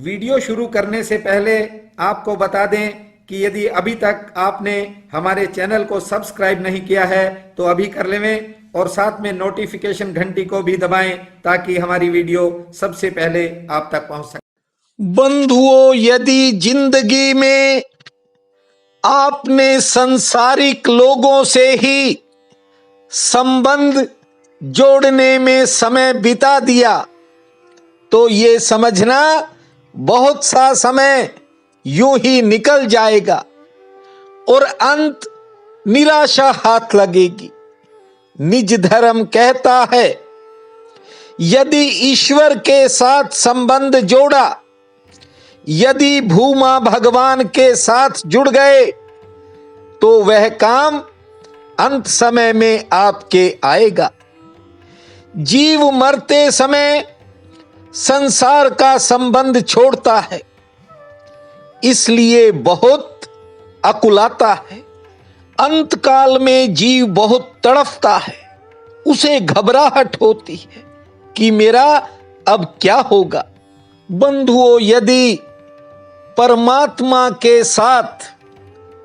Video शुरू करने से पहले आपको बता दें कि यदि अभी तक आपने हमारे चैनल को सब्सक्राइब नहीं किया है तो अभी कर लें और साथ में नोटिफिकेशन घंटी को भी दबाएं ताकि हमारी वीडियो सबसे पहले आप तक पहुंच सके। बंधुओं, यदि जिंदगी में आपने संसारिक लोगों से ही संबंध जोड़ने में समय बिता दिया तो ये समझना बहुत सा समय यूं ही निकल जाएगा और अंत निराशा हाथ लगेगी। निज धर्म कहता है, यदि ईश्वर के साथ संबंध जोड़ा, यदि भूमा भगवान के साथ जुड़ गए तो वह काम अंत समय में आपके आएगा। जीव मरते समय संसार का संबंध छोड़ता है, इसलिए बहुत अकुलाता है। अंत काल में जीव बहुत तड़फता है, उसे घबराहट होती है कि मेरा अब क्या होगा। बंधुओं, यदि परमात्मा के साथ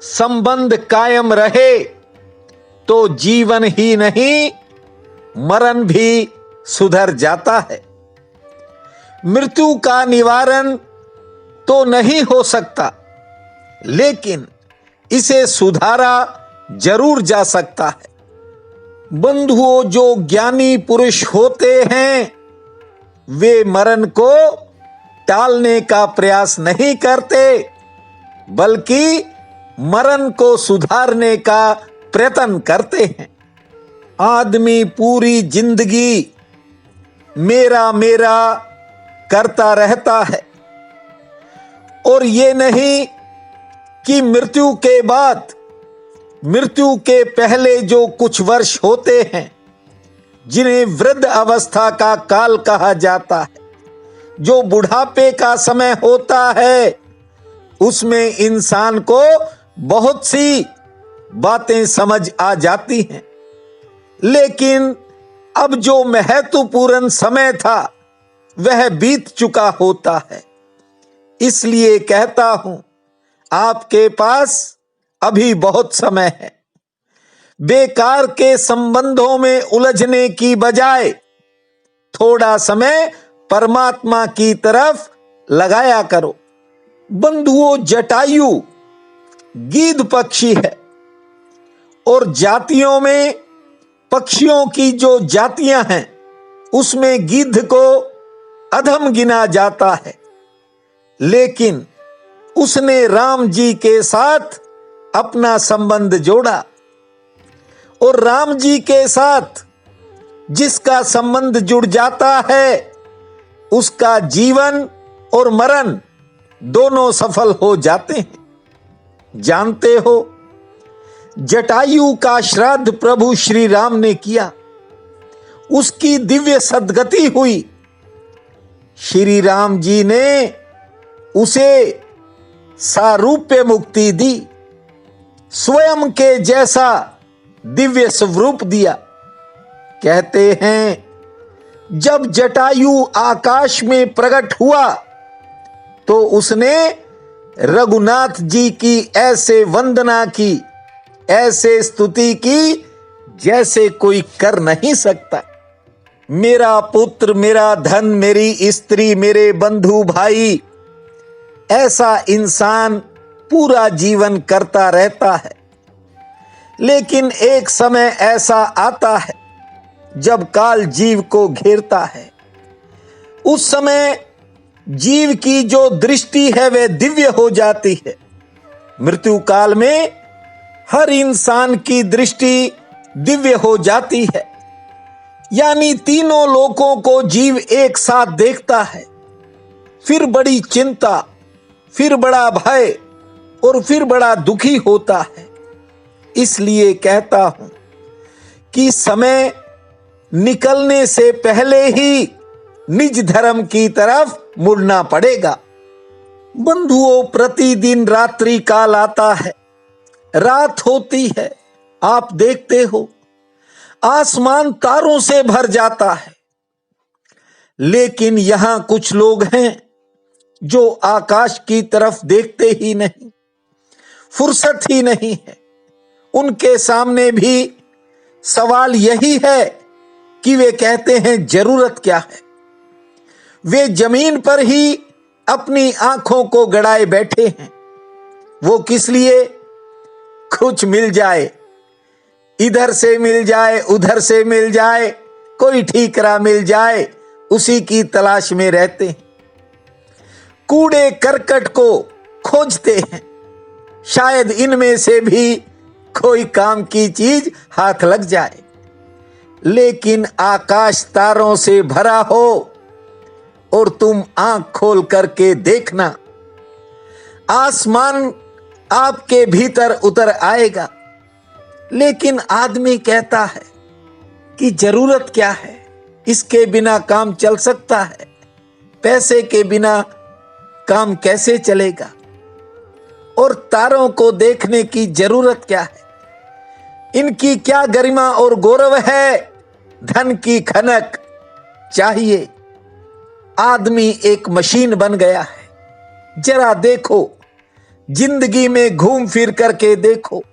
संबंध कायम रहे तो जीवन ही नहीं, मरण भी सुधर जाता है। मृत्यु का निवारण तो नहीं हो सकता, लेकिन इसे सुधारा जरूर जा सकता है। बंधुओं, जो ज्ञानी पुरुष होते हैं वे मरण को टालने का प्रयास नहीं करते, बल्कि मरण को सुधारने का प्रयत्न करते हैं। आदमी पूरी जिंदगी मेरा मेरा करता रहता है और ये नहीं कि मृत्यु के बाद, मृत्यु के पहले जो कुछ वर्ष होते हैं जिन्हें वृद्ध अवस्था का काल कहा जाता है, जो बुढ़ापे का समय होता है, उसमें इंसान को बहुत सी बातें समझ आ जाती हैं। लेकिन अब जो महत्वपूर्ण समय था वह बीत चुका होता है। इसलिए कहता हूं, आपके पास अभी बहुत समय है। बेकार के संबंधों में उलझने की बजाय थोड़ा समय परमात्मा की तरफ लगाया करो। बंधुओं, जटायु गीध पक्षी है और जातियों में पक्षियों की जो जातियां हैं उसमें गिद्ध को अधम गिना जाता है, लेकिन उसने राम जी के साथ अपना संबंध जोड़ा और राम जी के साथ जिसका संबंध जुड़ जाता है उसका जीवन और मरण दोनों सफल हो जाते हैं। जानते हो, जटायु का श्राद्ध प्रभु श्री राम ने किया, उसकी दिव्य सद्गति हुई। श्री राम जी ने उसे सारूप्य मुक्ति दी, स्वयं के जैसा दिव्य स्वरूप दिया। कहते हैं, जब जटायु आकाश में प्रकट हुआ तो उसने रघुनाथ जी की ऐसे वंदना की, ऐसे स्तुति की जैसे कोई कर नहीं सकता। मेरा पुत्र, मेरा धन, मेरी स्त्री, मेरे बंधु भाई, ऐसा इंसान पूरा जीवन करता रहता है। लेकिन एक समय ऐसा आता है जब काल जीव को घेरता है। उस समय जीव की जो दृष्टि है वह दिव्य हो जाती है। मृत्यु काल में हर इंसान की दृष्टि दिव्य हो जाती है, यानी तीनों लोकों को जीव एक साथ देखता है। फिर बड़ी चिंता, फिर बड़ा भय और फिर बड़ा दुखी होता है। इसलिए कहता हूं कि समय निकलने से पहले ही निज धर्म की तरफ मुड़ना पड़ेगा। बंधुओं, प्रतिदिन रात्रि काल आता है, रात होती है, आप देखते हो आसमान तारों से भर जाता है। लेकिन यहां कुछ लोग हैं जो आकाश की तरफ देखते ही नहीं, फुर्सत ही नहीं है, उनके सामने भी सवाल यही है कि वे कहते हैं जरूरत क्या है। वे जमीन पर ही अपनी आंखों को गड़ाए बैठे हैं। वो किस लिए? कुछ मिल जाए, इधर से मिल जाए, उधर से मिल जाए, कोई ठीकरा मिल जाए, उसी की तलाश में रहते हैं। कूड़े करकट को खोजते हैं, शायद इनमें से भी कोई काम की चीज हाथ लग जाए। लेकिन आकाश तारों से भरा हो और तुम आंख खोल करके देखना, आसमान आपके भीतर उतर आएगा। लेकिन आदमी कहता है कि जरूरत क्या है, इसके बिना काम चल सकता है, पैसे के बिना काम कैसे चलेगा, और तारों को देखने की जरूरत क्या है, इनकी क्या गरिमा और गौरव है, धन की खनक चाहिए। आदमी एक मशीन बन गया है। जरा देखो, जिंदगी में घूम फिर करके देखो,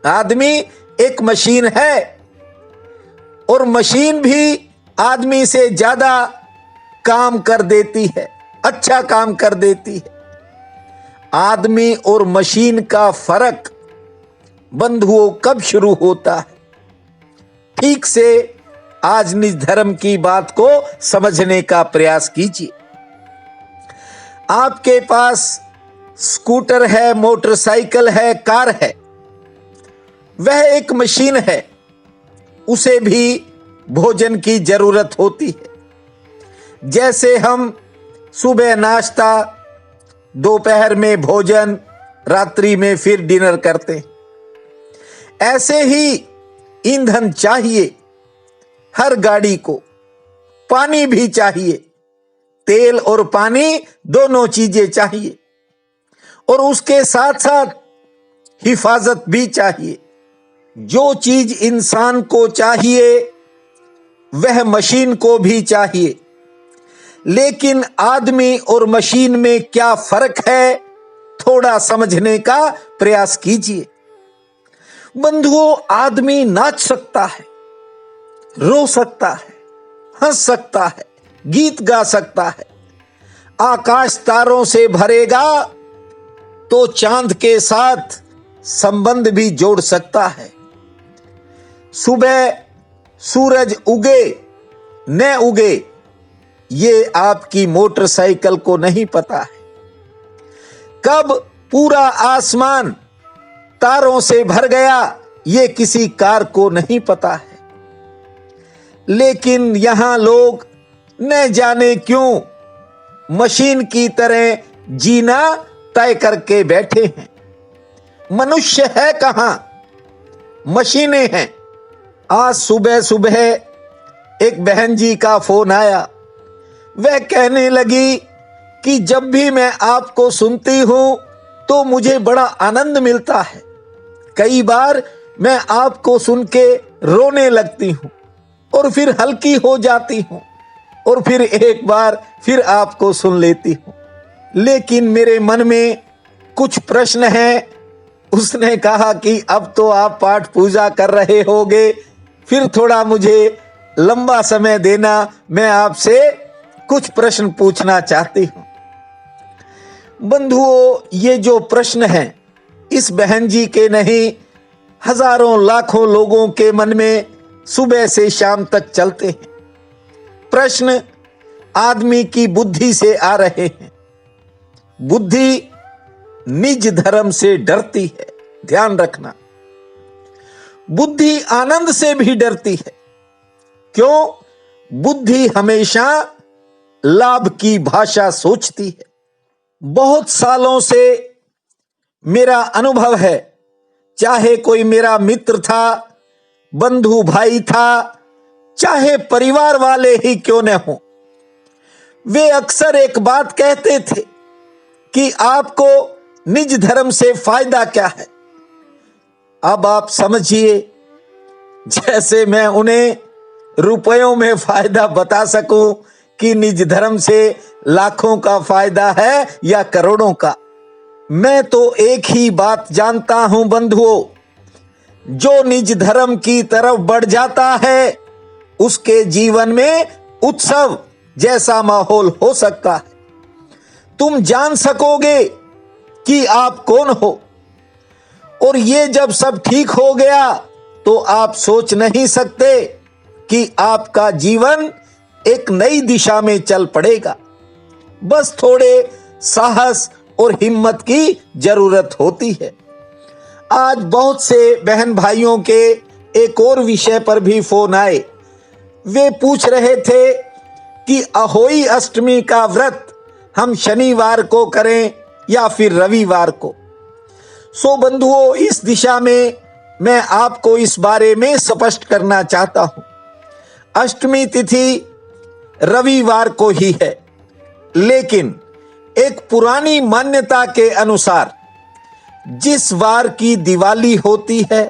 आदमी एक मशीन है और मशीन भी आदमी से ज्यादा काम कर देती है, अच्छा काम कर देती है। आदमी और मशीन का फर्क बंधुओं कब शुरू होता है? ठीक से आज निज धर्म की बात को समझने का प्रयास कीजिए। आपके पास स्कूटर है, मोटरसाइकिल है, कार है, वह एक मशीन है, उसे भी भोजन की जरूरत होती है। जैसे हम सुबह नाश्ता, दोपहर में भोजन, रात्रि में फिर डिनर करते हैं, ऐसे ही ईंधन चाहिए हर गाड़ी को। पानी भी चाहिए, तेल और पानी दोनों चीजें चाहिए, और उसके साथ साथ हिफाजत भी चाहिए। जो चीज इंसान को चाहिए वह मशीन को भी चाहिए। लेकिन आदमी और मशीन में क्या फर्क है, थोड़ा समझने का प्रयास कीजिए। बंधुओं, आदमी नाच सकता है, रो सकता है, हंस सकता है, गीत गा सकता है। आकाश तारों से भरेगा तो चांद के साथ संबंध भी जोड़ सकता है। सुबह सूरज उगे न उगे, ये आपकी मोटरसाइकिल को नहीं पता है। कब पूरा आसमान तारों से भर गया, ये किसी कार को नहीं पता है। लेकिन यहां लोग न जाने क्यों मशीन की तरह जीना तय करके बैठे हैं। मनुष्य है कहां, मशीनें हैं। आज सुबह सुबह एक बहन जी का फोन आया। वह कहने लगी कि जब भी मैं आपको सुनती हूं तो मुझे बड़ा आनंद मिलता है। कई बार मैं आपको सुन के रोने लगती हूं और फिर हल्की हो जाती हूं और फिर एक बार फिर आपको सुन लेती हूं। लेकिन मेरे मन में कुछ प्रश्न हैं। उसने कहा कि अब तो आप पाठ पूजा कर रहे होगे, फिर थोड़ा मुझे लंबा समय देना, मैं आपसे कुछ प्रश्न पूछना चाहती हूं। बंधुओं, ये जो प्रश्न हैं, इस बहन जी के नहीं, हजारों लाखों लोगों के मन में सुबह से शाम तक चलते हैं। प्रश्न आदमी की बुद्धि से आ रहे हैं। बुद्धि निज धर्म से डरती है, ध्यान रखना। बुद्धि आनंद से भी डरती है। क्यों? बुद्धि हमेशा लाभ की भाषा सोचती है। बहुत सालों से मेरा अनुभव है, चाहे कोई मेरा मित्र था, बंधु भाई था, चाहे परिवार वाले ही क्यों न हो, वे अक्सर एक बात कहते थे कि आपको निज धर्म से फायदा क्या है। अब आप समझिए, जैसे मैं उन्हें रुपयों में फायदा बता सकूं कि निज धर्म से लाखों का फायदा है या करोड़ों का। मैं तो एक ही बात जानता हूं बंधुओं, जो निज धर्म की तरफ बढ़ जाता है उसके जीवन में उत्सव जैसा माहौल हो सकता है। तुम जान सकोगे कि आप कौन हो, और ये जब सब ठीक हो गया तो आप सोच नहीं सकते कि आपका जीवन एक नई दिशा में चल पड़ेगा। बस थोड़े साहस और हिम्मत की जरूरत होती है। आज बहुत से बहन भाइयों के एक और विषय पर भी फोन आए। वे पूछ रहे थे कि अहोई अष्टमी का व्रत हम शनिवार को करें या फिर रविवार को। सो बंधुओं, इस दिशा में मैं आपको इस बारे में स्पष्ट करना चाहता हूं। अष्टमी तिथि रविवार को ही है, लेकिन एक पुरानी मान्यता के अनुसार जिस वार की दिवाली होती है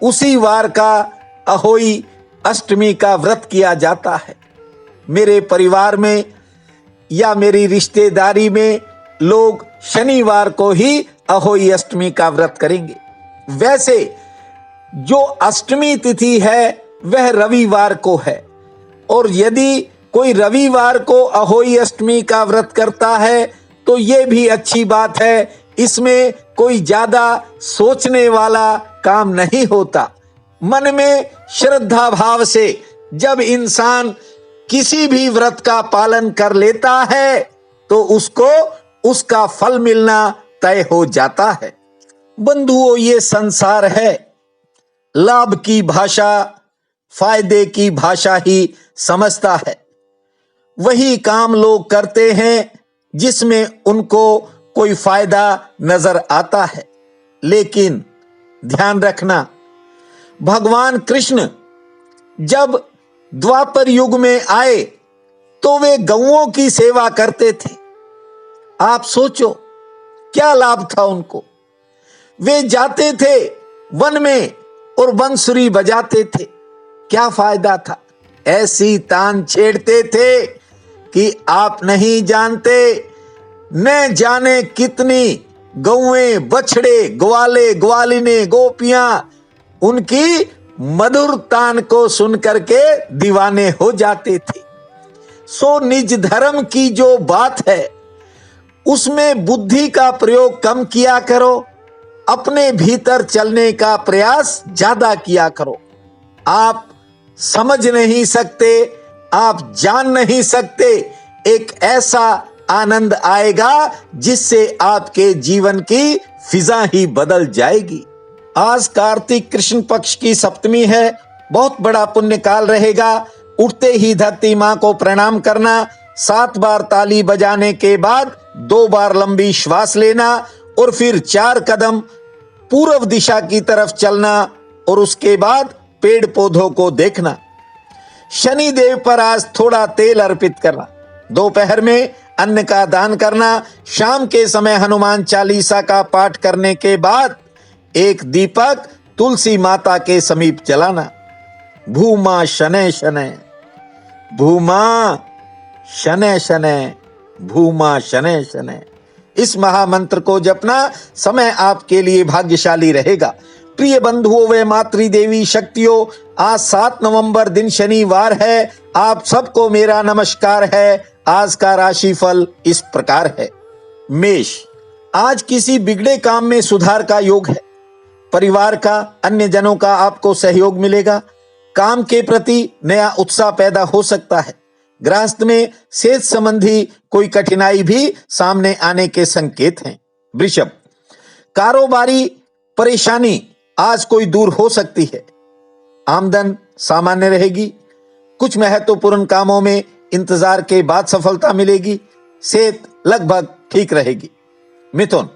उसी वार का अहोई अष्टमी का व्रत किया जाता है। मेरे परिवार में या मेरी रिश्तेदारी में लोग शनिवार को ही अहोई अष्टमी का व्रत करेंगे। वैसे जो अष्टमी तिथि है वह रविवार को है, और यदि कोई रविवार को अहोई अष्टमी का व्रत करता है तो यह भी अच्छी बात है। इसमें कोई ज्यादा सोचने वाला काम नहीं होता। मन में श्रद्धा भाव से जब इंसान किसी भी व्रत का पालन कर लेता है तो उसको उसका फल मिलना तय हो जाता है। बंधुओं, ये संसार है, लाभ की भाषा, फायदे की भाषा ही समझता है। वही काम लोग करते हैं जिसमें उनको कोई फायदा नजर आता है। लेकिन ध्यान रखना, भगवान कृष्ण जब द्वापर युग में आए तो वे गौओं की सेवा करते थे। आप सोचो क्या लाभ था उनको। वे जाते थे वन में और बंसुरी बजाते थे। क्या फायदा था? ऐसी तान छेड़ते थे कि आप नहीं जानते, न जाने कितनी गौएं, बछड़े, ग्वाले, ग्वालिने, गोपियां उनकी मधुर तान को सुनकर के दीवाने हो जाते थे। सो निज धर्म की जो बात है उसमें बुद्धि का प्रयोग कम किया करो, अपने भीतर चलने का प्रयास ज्यादा किया करो। आप समझ नहीं सकते, आप जान नहीं सकते, एक ऐसा आनंद आएगा जिससे आपके जीवन की फिजा ही बदल जाएगी। आज कार्तिक कृष्ण पक्ष की सप्तमी है, बहुत बड़ा पुण्य काल रहेगा। उठते ही धरती मां को प्रणाम करना, 7 बार ताली बजाने के बाद 2 बार लंबी श्वास लेना और फिर 4 कदम पूर्व दिशा की तरफ चलना और उसके बाद पेड़ पौधों को देखना। शनि देव पर आज थोड़ा तेल अर्पित करना, दोपहर में अन्न का दान करना, शाम के समय हनुमान चालीसा का पाठ करने के बाद एक दीपक तुलसी माता के समीप जलाना। भूमा शनै शनै, भूमा शनै शनै, भूमा शनै शनै, इस महामंत्र को जपना। समय आपके लिए भाग्यशाली रहेगा। प्रिय बंधुओं व मातृदेवी शक्तियों, आज 7 नवंबर दिन शनिवार है। आप सबको मेरा नमस्कार है। आज का राशिफल इस प्रकार है। मेष, आज किसी बिगड़े काम में सुधार का योग है। परिवार का, अन्य जनों का आपको सहयोग मिलेगा। काम के प्रति नया उत्साह पैदा हो सकता है। गृहस्थ में सेहत संबंधी कोई कठिनाई भी सामने आने के संकेत हैं। वृषभ, कारोबारी परेशानी आज कोई दूर हो सकती है। आमदन सामान्य रहेगी। कुछ महत्वपूर्ण कामों में इंतजार के बाद सफलता मिलेगी। सेहत लगभग ठीक रहेगी। मिथुन,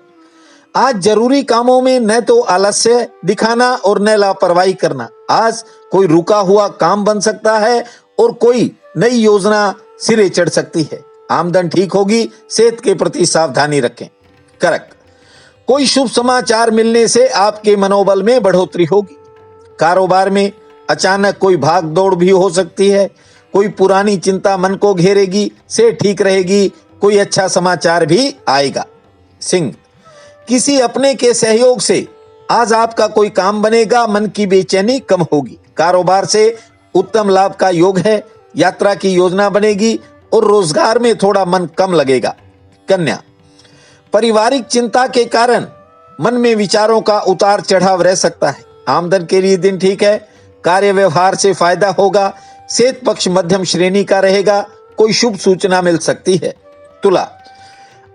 आज जरूरी कामों में न तो आलस्य दिखाना और न लापरवाही करना। आज कोई रुका हुआ काम बन सकता है और कोई नई योजना सिरे चढ़ सकती है। आमदन ठीक होगी। सेहत के प्रति सावधानी रखें। कर्क, कोई शुभ समाचार मिलने से आपके मनोबल में बढ़ोतरी होगी। कारोबार में अचानक कोई भाग दौड़ भी हो सकती है। कोई पुरानी चिंता मन को घेरेगी, से ठीक रहेगी, कोई अच्छा समाचार भी आएगा। सिंह, किसी अपने के सहयोग से आज आपका कोई काम बनेगा, मन की बेचैनी कम होगी। कारोबार से उत्तम लाभ का योग है, यात्रा की योजना बनेगी और रोजगार में थोड़ा मन कम लगेगा। कन्या, पारिवारिक चिंता के कारण मन में विचारों का उतार चढ़ाव रह सकता है। आमदन के लिए दिन ठीक है, कार्य व्यवहार से फायदा होगा। सेत पक्ष मध्यम श्रेणी का रहेगा, कोई शुभ सूचना मिल सकती है। तुला,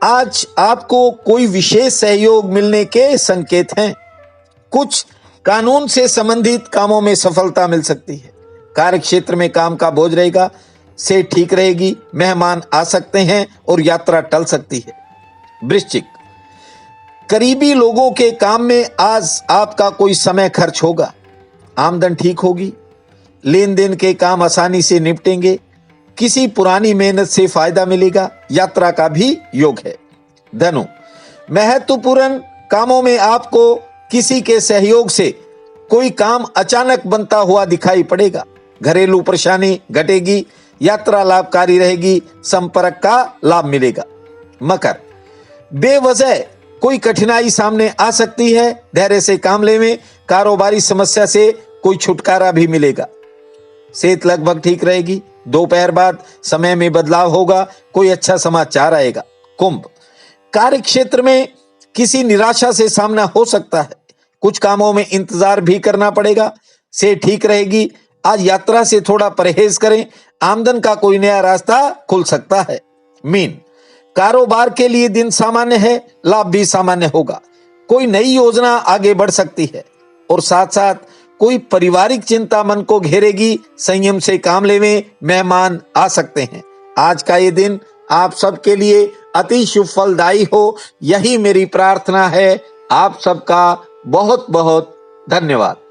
आज आपको कोई विशेष सहयोग मिलने के संकेत हैं। कुछ कानून से संबंधित कामों में सफलता मिल सकती है। कार्य क्षेत्र में काम का बोझ रहेगा, से ठीक रहेगी, मेहमान आ सकते हैं और यात्रा टल सकती है। वृश्चिक, करीबी लोगों के काम में आज आपका कोई समय खर्च होगा। आमदन ठीक होगी, लेन देन के काम आसानी से निपटेंगे, किसी पुरानी मेहनत से फायदा मिलेगा, यात्रा का भी योग है। धनु, महत्वपूर्ण कामों में आपको किसी के सहयोग से कोई काम अचानक बनता हुआ दिखाई पड़ेगा। घरेलू परेशानी घटेगी, यात्रा लाभकारी रहेगी, संपर्क का लाभ मिलेगा। मकर, बेवजह कोई कठिनाई सामने आ सकती है, धैर्य से काम लेवें, कारोबारी समस्या से कोई छुटकारा भी मिलेगा। सेहत लगभग ठीक रहेगी, दोपहर बाद समय में बदलाव होगा, कोई अच्छा समाचार आएगा। कुंभ, कार्य क्षेत्र में किसी निराशा से सामना हो सकता है, कुछ कामों में इंतजार भी करना पड़ेगा, से ठीक रहेगी। आज यात्रा से थोड़ा परहेज करें, आमदन का कोई नया रास्ता खुल सकता है। मीन, कारोबार के लिए दिन सामान्य है, लाभ भी सामान्य होगा, कोई नई योजना आगे बढ़ सकती है और साथ साथ कोई पारिवारिक चिंता मन को घेरेगी, संयम से काम लेवें, मेहमान आ सकते हैं। आज का ये दिन आप सबके लिए अति शुभ फलदायी हो, यही मेरी प्रार्थना है। आप सबका बहुत बहुत धन्यवाद।